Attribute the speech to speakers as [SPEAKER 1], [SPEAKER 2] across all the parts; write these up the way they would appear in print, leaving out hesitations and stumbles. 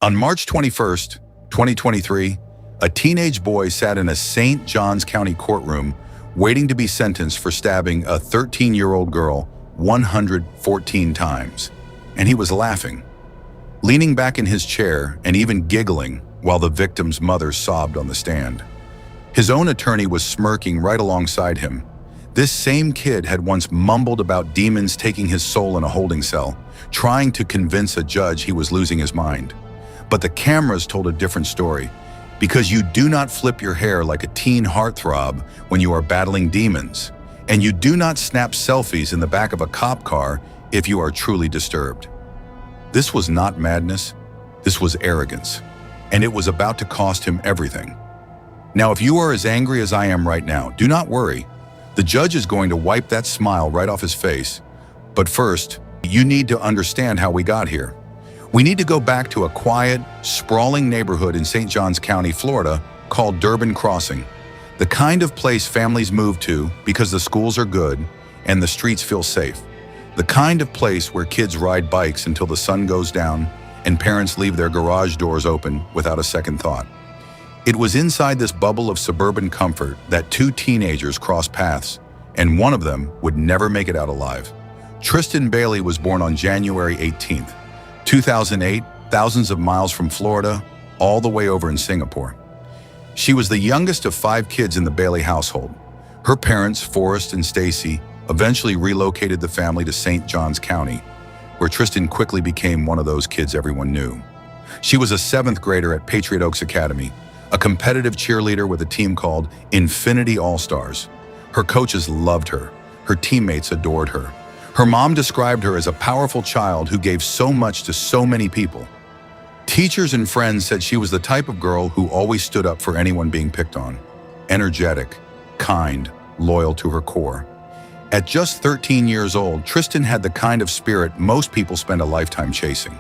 [SPEAKER 1] On March 21st, 2023, a teenage boy sat in a St. Johns County courtroom waiting to be sentenced for stabbing a 13-year-old girl 114 times. And he was laughing, leaning back in his chair and even giggling while the victim's mother sobbed on the stand. His own attorney was smirking right alongside him. This same kid had once mumbled about demons taking his soul in a holding cell, trying to convince a judge he was losing his mind. But the cameras told a different story, because you do not flip your hair like a teen heartthrob when you are battling demons, and you do not snap selfies in the back of a cop car if you are truly disturbed. This was not madness, this was arrogance, and it was about to cost him everything. Now, if you are as angry as I am right now, do not worry. The judge is going to wipe that smile right off his face. But first, you need to understand how we got here. We need to go back to a quiet, sprawling neighborhood in St. Johns County, Florida, called Durbin Crossing. The kind of place families move to because the schools are good and the streets feel safe. The kind of place where kids ride bikes until the sun goes down and parents leave their garage doors open without a second thought. It was inside this bubble of suburban comfort that two teenagers crossed paths, and one of them would never make it out alive. Tristyn Bailey was born on January 18th, 2008, thousands of miles from Florida, all the way over in Singapore. She was the youngest of 5 kids in the Bailey household. Her parents, Forrest and Stacy, eventually relocated the family to St. Johns County, where Tristyn quickly became one of those kids everyone knew. She was a 7th grader at Patriot Oaks Academy, a competitive cheerleader with a team called Infinity All-Stars. Her coaches loved her. Her teammates adored her. Her mom described her as a powerful child who gave so much to so many people. Teachers and friends said she was the type of girl who always stood up for anyone being picked on. Energetic, kind, loyal to her core. At just 13 years old, Tristyn had the kind of spirit most people spend a lifetime chasing.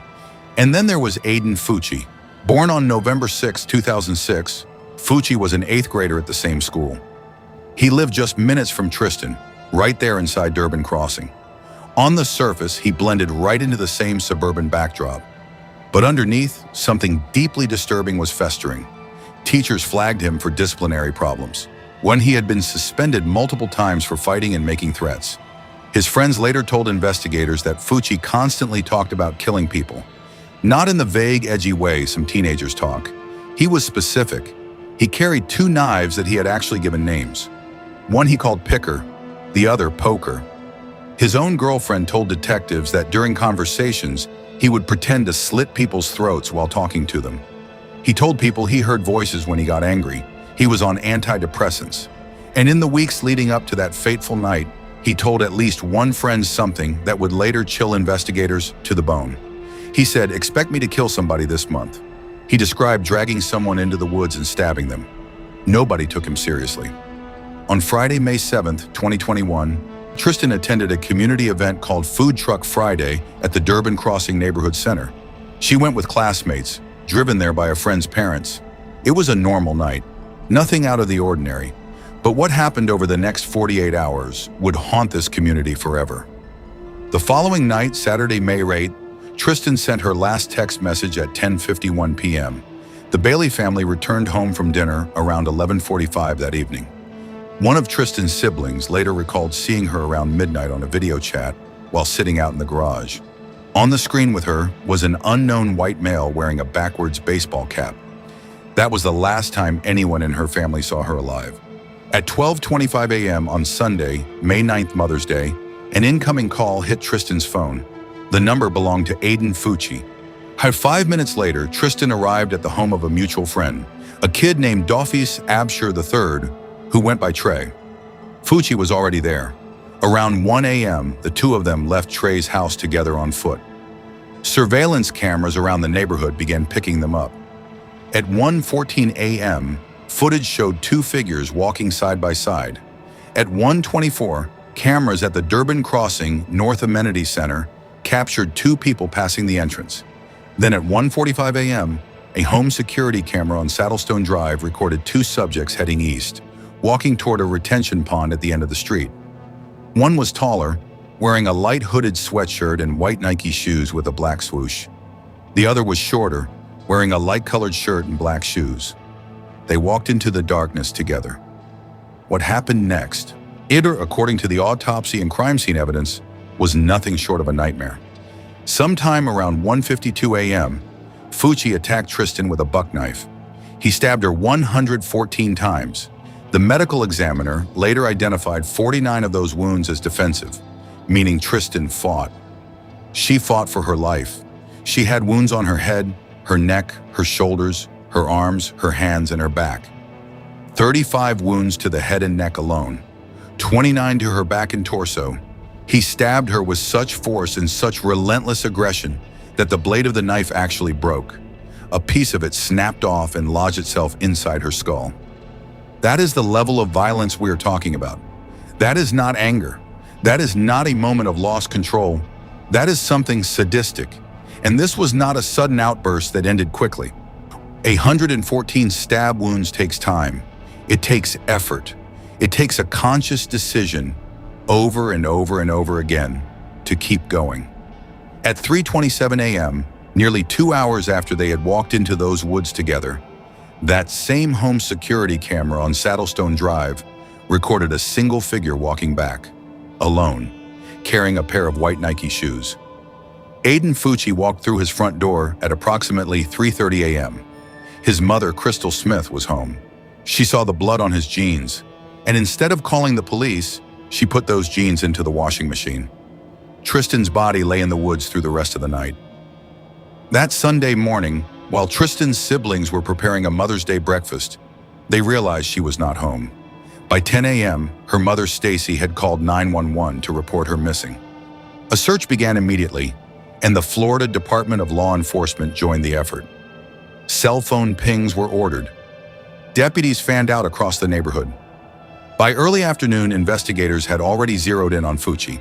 [SPEAKER 1] And then there was Aiden Fucci. Born on November 6, 2006, Fucci was an 8th grader at the same school. He lived just minutes from Tristyn, right there inside Durbin Crossing. On the surface, he blended right into the same suburban backdrop. But underneath, something deeply disturbing was festering. Teachers flagged him for disciplinary problems, when he had been suspended multiple times for fighting and making threats. His friends later told investigators that Fucci constantly talked about killing people. Not in the vague, edgy way some teenagers talk. He was specific. He carried 2 knives that he had actually given names. One he called Picker, the other Poker. His own girlfriend told detectives that during conversations, he would pretend to slit people's throats while talking to them. He told people he heard voices when he got angry. He was on antidepressants. And in the weeks leading up to that fateful night, he told at least one friend something that would later chill investigators to the bone. He said, "Expect me to kill somebody this month." He described dragging someone into the woods and stabbing them. Nobody took him seriously. On Friday, May 7th, 2021, Tristyn attended a community event called Food Truck Friday at the Durbin Crossing Neighborhood Center. She went with classmates, driven there by a friend's parents. It was a normal night, nothing out of the ordinary. But what happened over the next 48 hours would haunt this community forever. The following night, Saturday, May 8th, Tristyn sent her last text message at 10:51 p.m. The Bailey family returned home from dinner around 11:45 that evening. One of Tristyn's siblings later recalled seeing her around midnight on a video chat while sitting out in the garage. On the screen with her was an unknown white male wearing a backwards baseball cap. That was the last time anyone in her family saw her alive. At 12:25 a.m. on Sunday, May 9th, Mother's Day, an incoming call hit Tristyn's phone. The number belonged to Aiden Fucci. 5 minutes later, Tristyn arrived at the home of a mutual friend, a kid named Dofis Abshir III, who went by Trey. Fucci was already there. Around 1 a.m., the two of them left Trey's house together on foot. Surveillance cameras around the neighborhood began picking them up. At 1:14 a.m., footage showed 2 figures walking side by side. At 1:24, cameras at the Durbin Crossing North Amenity Center captured 2 people passing the entrance. Then at 1:45 a.m., a home security camera on Saddlestone Drive recorded 2 subjects heading east, walking toward a retention pond at the end of the street. One was taller, wearing a light hooded sweatshirt and white Nike shoes with a black swoosh. The other was shorter, wearing a light-colored shirt and black shoes. They walked into the darkness together. What happened next? According to the autopsy and crime scene evidence, was nothing short of a nightmare. Sometime around 1:52 a.m., Fucci attacked Tristyn with a buck knife. He stabbed her 114 times. The medical examiner later identified 49 of those wounds as defensive, meaning Tristyn fought. She fought for her life. She had wounds on her head, her neck, her shoulders, her arms, her hands, and her back. 35 wounds to the head and neck alone, 29 to her back and torso. He stabbed her with such force and such relentless aggression that the blade of the knife actually broke. A piece of it snapped off and lodged itself inside her skull. That is the level of violence we are talking about. That is not anger. That is not a moment of lost control. That is something sadistic. And this was not a sudden outburst that ended quickly. 114 stab wounds takes time. It takes effort. It takes a conscious decision over and over and over again to keep going. At 3:27 a.m., nearly 2 hours after they had walked into those woods together, that same home security camera on Saddlestone Drive recorded a single figure walking back, alone, carrying a pair of white Nike shoes. Aiden Fucci walked through his front door at approximately 3:30 a.m. His mother, Crystal Smith, was home. She saw the blood on his jeans, and instead of calling the police, she put those jeans into the washing machine. Tristyn's body lay in the woods through the rest of the night. That Sunday morning, while Tristyn's siblings were preparing a Mother's Day breakfast, they realized she was not home. By 10 a.m., her mother, Stacy, had called 911 to report her missing. A search began immediately, and the Florida Department of Law Enforcement joined the effort. Cell phone pings were ordered. Deputies fanned out across the neighborhood. By early afternoon, investigators had already zeroed in on Fucci.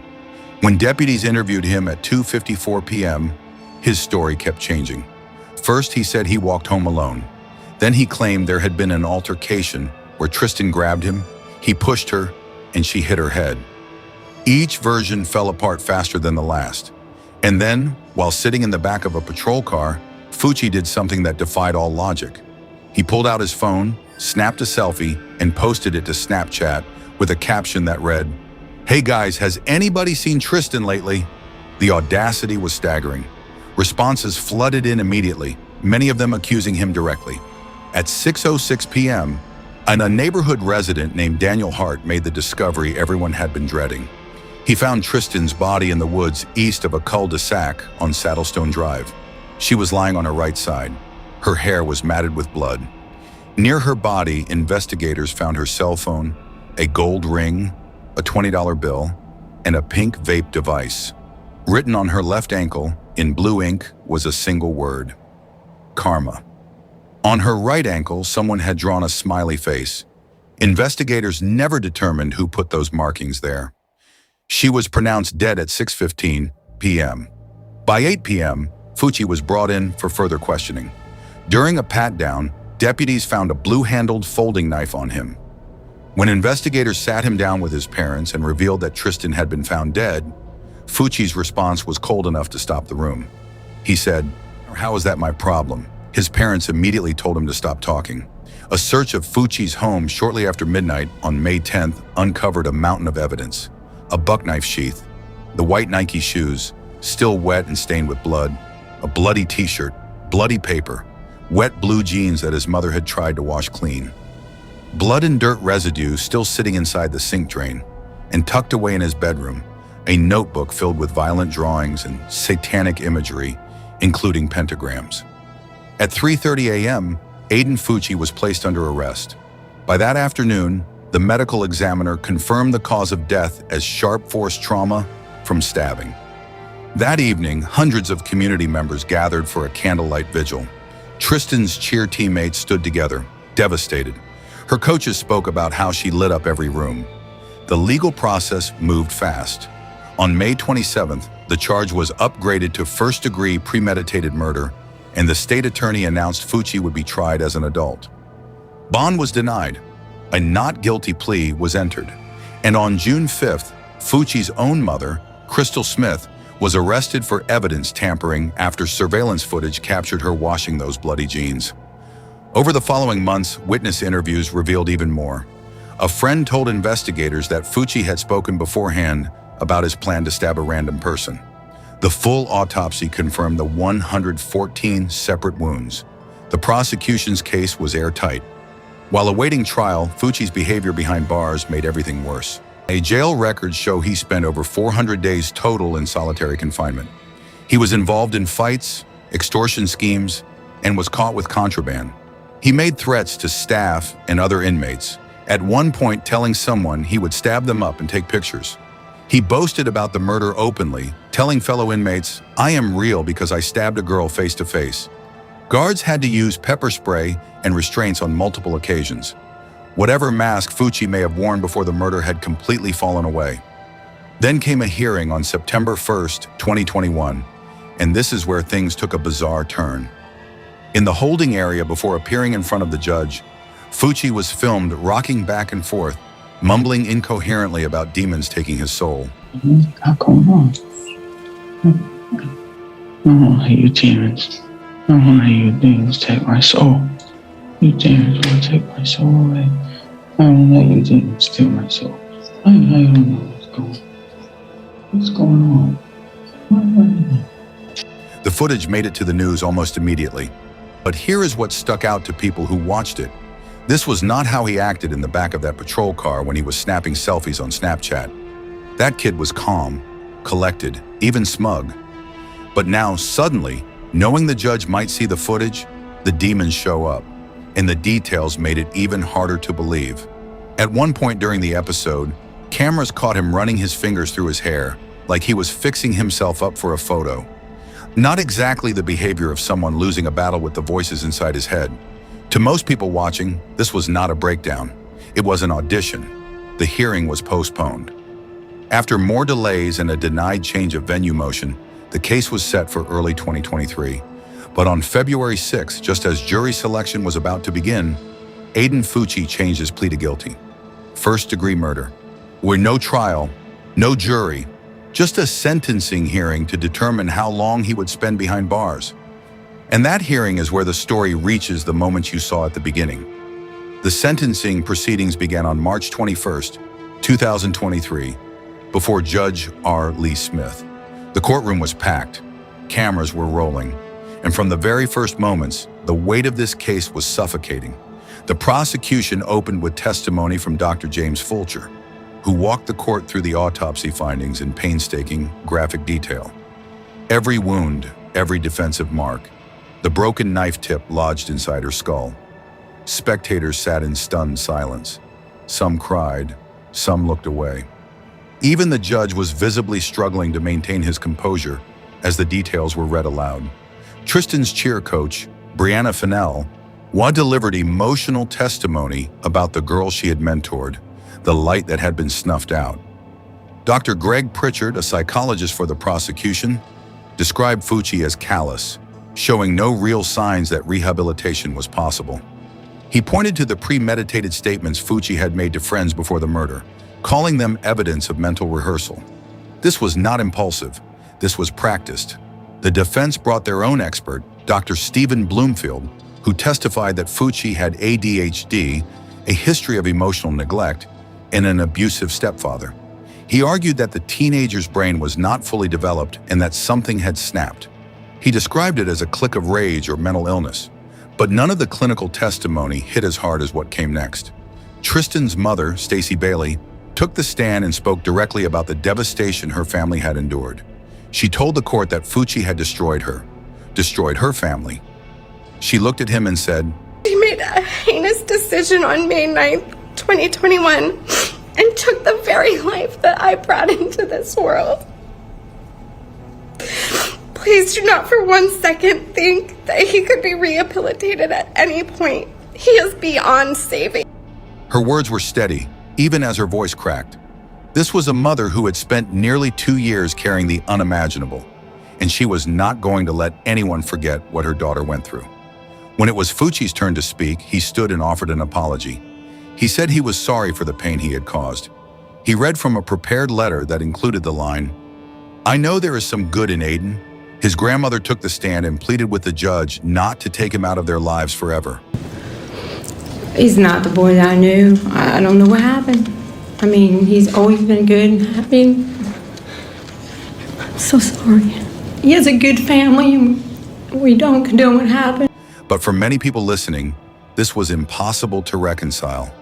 [SPEAKER 1] When deputies interviewed him at 2:54 p.m., his story kept changing. First, he said he walked home alone. Then he claimed there had been an altercation where Tristyn grabbed him, he pushed her, and she hit her head. Each version fell apart faster than the last. And then, while sitting in the back of a patrol car, Fucci did something that defied all logic. He pulled out his phone, snapped a selfie, and posted it to Snapchat with a caption that read, "Hey guys, has anybody seen Tristyn lately?" The audacity was staggering. Responses flooded in immediately, many of them accusing him directly. At 6:06 p.m., a neighborhood resident named Daniel Hart made the discovery everyone had been dreading. He found Tristyn's body in the woods east of a cul-de-sac on Saddlestone Drive. She was lying on her right side. Her hair was matted with blood. Near her body, investigators found her cell phone, a gold ring, a $20 bill, and a pink vape device. Written on her left ankle, in blue ink, was a single word: karma. On her right ankle, someone had drawn a smiley face. Investigators never determined who put those markings there. She was pronounced dead at 6:15 p.m. By 8 p.m., Fucci was brought in for further questioning. During a pat-down, deputies found a blue-handled folding knife on him. When investigators sat him down with his parents and revealed that Tristyn had been found dead, Fucci's response was cold enough to stop the room. He said, "How is that my problem?" His parents immediately told him to stop talking. A search of Fucci's home shortly after midnight on May 10th uncovered a mountain of evidence: a buck knife sheath, the white Nike shoes, still wet and stained with blood, a bloody t-shirt, bloody paper, wet blue jeans that his mother had tried to wash clean, blood and dirt residue still sitting inside the sink drain, and tucked away in his bedroom, a notebook filled with violent drawings and satanic imagery, including pentagrams. At 3:30 a.m., Aiden Fucci was placed under arrest. By that afternoon, the medical examiner confirmed the cause of death as sharp force trauma from stabbing. That evening, hundreds of community members gathered for a candlelight vigil. Tristyn's cheer teammates stood together, devastated. Her coaches spoke about how she lit up every room. The legal process moved fast. On May 27th, the charge was upgraded to first-degree premeditated murder, and the state attorney announced Fucci would be tried as an adult. Bond was denied. A not guilty plea was entered. And on June 5th, Fucci's own mother, Crystal Smith, was arrested for evidence tampering after surveillance footage captured her washing those bloody jeans. Over the following months, witness interviews revealed even more. A friend told investigators that Fucci had spoken beforehand about his plan to stab a random person. The full autopsy confirmed the 114 separate wounds. The prosecution's case was airtight. While awaiting trial, Fucci's behavior behind bars made everything worse. Jail records show he spent over 400 days total in solitary confinement. He was involved in fights, extortion schemes, and was caught with contraband. He made threats to staff and other inmates, at one point telling someone he would stab them up and take pictures. He boasted about the murder openly, telling fellow inmates, "I am real because I stabbed a girl face to face." Guards had to use pepper spray and restraints on multiple occasions. Whatever mask Fucci may have worn before the murder had completely fallen away. Then came a hearing on September 1st, 2021, and this is where things took a bizarre turn. In the holding area before appearing in front of the judge, Fucci was filmed rocking back and forth, mumbling incoherently about demons taking his soul.
[SPEAKER 2] What's going on? I don't want you demons. I don't want you demons take my soul. You demons want to take my soul away. I don't let you demons steal my soul. I don't know what's going on.
[SPEAKER 1] The footage made it to the news almost immediately. But here is what stuck out to people who watched it. This was not how he acted in the back of that patrol car when he was snapping selfies on Snapchat. That kid was calm, collected, even smug. But now, suddenly, knowing the judge might see the footage, the demons show up, and the details made it even harder to believe. At one point during the episode, cameras caught him running his fingers through his hair, like he was fixing himself up for a photo. Not exactly the behavior of someone losing a battle with the voices inside his head. To most people watching, this was not a breakdown. It was an audition. The hearing was postponed. After more delays and a denied change of venue motion, the case was set for early 2023. But on February 6, just as jury selection was about to begin, Aiden Fucci changed his plea to guilty. First-degree murder. With no trial, no jury, just a sentencing hearing to determine how long he would spend behind bars. And that hearing is where the story reaches the moment you saw at the beginning. The sentencing proceedings began on March 21st, 2023, before Judge R. Lee Smith. The courtroom was packed, cameras were rolling, and from the very first moments, the weight of this case was suffocating. The prosecution opened with testimony from Dr. James Fulcher, who walked the court through the autopsy findings in painstaking, graphic detail. Every wound, every defensive mark, the broken knife tip lodged inside her skull. Spectators sat in stunned silence. Some cried, some looked away. Even the judge was visibly struggling to maintain his composure as the details were read aloud. Tristyn's cheer coach, Brianna Fennell, delivered emotional testimony about the girl she had mentored, the light that had been snuffed out. Dr. Greg Pritchard, a psychologist for the prosecution, described Fucci as callous, showing no real signs that rehabilitation was possible. He pointed to the premeditated statements Fucci had made to friends before the murder, calling them evidence of mental rehearsal. This was not impulsive. This was practiced. The defense brought their own expert, Dr. Stephen Bloomfield, who testified that Fucci had ADHD, a history of emotional neglect, and an abusive stepfather. He argued that the teenager's brain was not fully developed and that something had snapped. He described it as a click of rage or mental illness, but none of the clinical testimony hit as hard as what came next. Tristyn's mother, Tristyn Bailey, took the stand and spoke directly about the devastation her family had endured. She told the court that Fucci had destroyed her family. She looked at him and said,
[SPEAKER 3] "He made a heinous decision on May 9th, 2021, and took the very life that I brought into this world. Please do not for 1 second think that he could be rehabilitated at any point. He is beyond saving."
[SPEAKER 1] Her words were steady, even as her voice cracked. This was a mother who had spent nearly 2 years carrying the unimaginable, and she was not going to let anyone forget what her daughter went through. When it was Fucci's turn to speak, he stood and offered an apology. He said he was sorry for the pain he had caused. He read from a prepared letter that included the line, I know there is some good in Aiden. His grandmother took the stand and pleaded with the judge not to take him out of their lives forever.
[SPEAKER 4] He's not the boy that I knew. I don't know what happened. I mean, he's always been good and happy. I'm so sorry. He has a good family and we don't condone what happened.
[SPEAKER 1] But for many people listening, this was impossible to reconcile.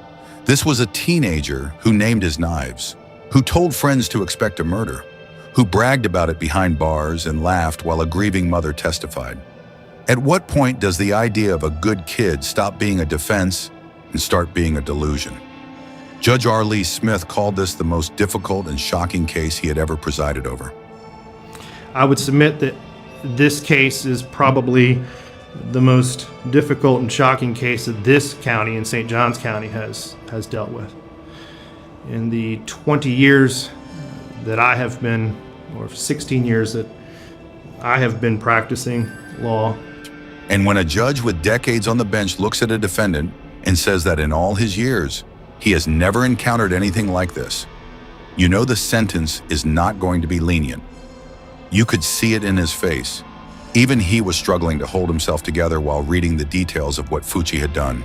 [SPEAKER 1] This was a teenager who named his knives, who told friends to expect a murder, who bragged about it behind bars and laughed while a grieving mother testified. At what point does the idea of a good kid stop being a defense and start being a delusion? Judge R. Lee Smith called this the most difficult and shocking case he had ever presided over.
[SPEAKER 5] I would submit that this case is probably the most difficult and shocking case that this county in St. Johns County has dealt with. In the 20 years that I have been, or 16 years that I have been practicing law.
[SPEAKER 1] And when a judge with decades on the bench looks at a defendant and says that in all his years, he has never encountered anything like this, you know the sentence is not going to be lenient. You could see it in his face. Even he was struggling to hold himself together while reading the details of what Fucci had done.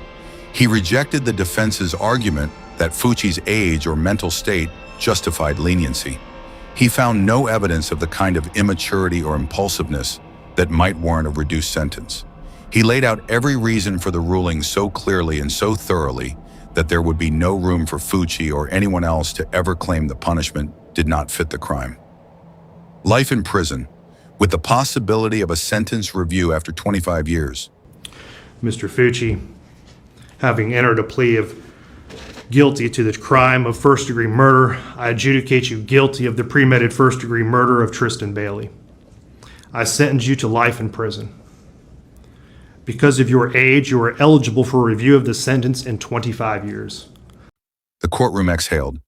[SPEAKER 1] He rejected the defense's argument that Fucci's age or mental state justified leniency. He found no evidence of the kind of immaturity or impulsiveness that might warrant a reduced sentence. He laid out every reason for the ruling so clearly and so thoroughly that there would be no room for Fucci or anyone else to ever claim the punishment did not fit the crime. Life in prison, with the possibility of a sentence review after 25 years.
[SPEAKER 5] Mr. Fucci, having entered a plea of guilty to the crime of first-degree murder, I adjudicate you guilty of the premeditated first-degree murder of Tristyn Bailey. I sentence you to life in prison. Because of your age, you are eligible for review of the sentence in 25 years.
[SPEAKER 1] The courtroom exhaled.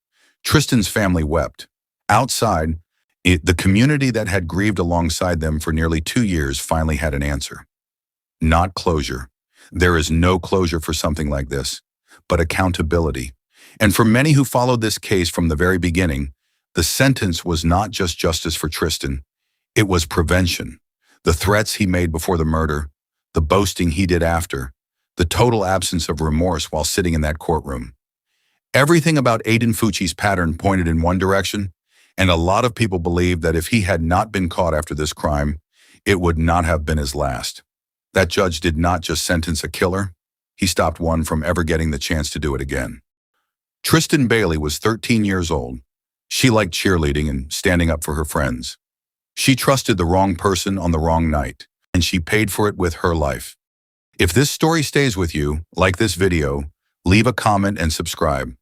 [SPEAKER 1] Tristyn's family wept. Outside, the community that had grieved alongside them for nearly 2 years finally had an answer. Not closure. There is no closure for something like this, but accountability. And for many who followed this case from the very beginning, the sentence was not just justice for Tristyn, it was prevention. The threats he made before the murder, the boasting he did after, the total absence of remorse while sitting in that courtroom. Everything about Aiden Fucci's pattern pointed in one direction, and a lot of people believed that if he had not been caught after this crime, it would not have been his last. That judge did not just sentence a killer, he stopped one from ever getting the chance to do it again. Tristyn Bailey was 13 years old. She liked cheerleading and standing up for her friends. She trusted the wrong person on the wrong night, and she paid for it with her life. If this story stays with you, like this video, leave a comment and subscribe.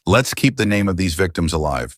[SPEAKER 1] Let's keep the name of these victims alive.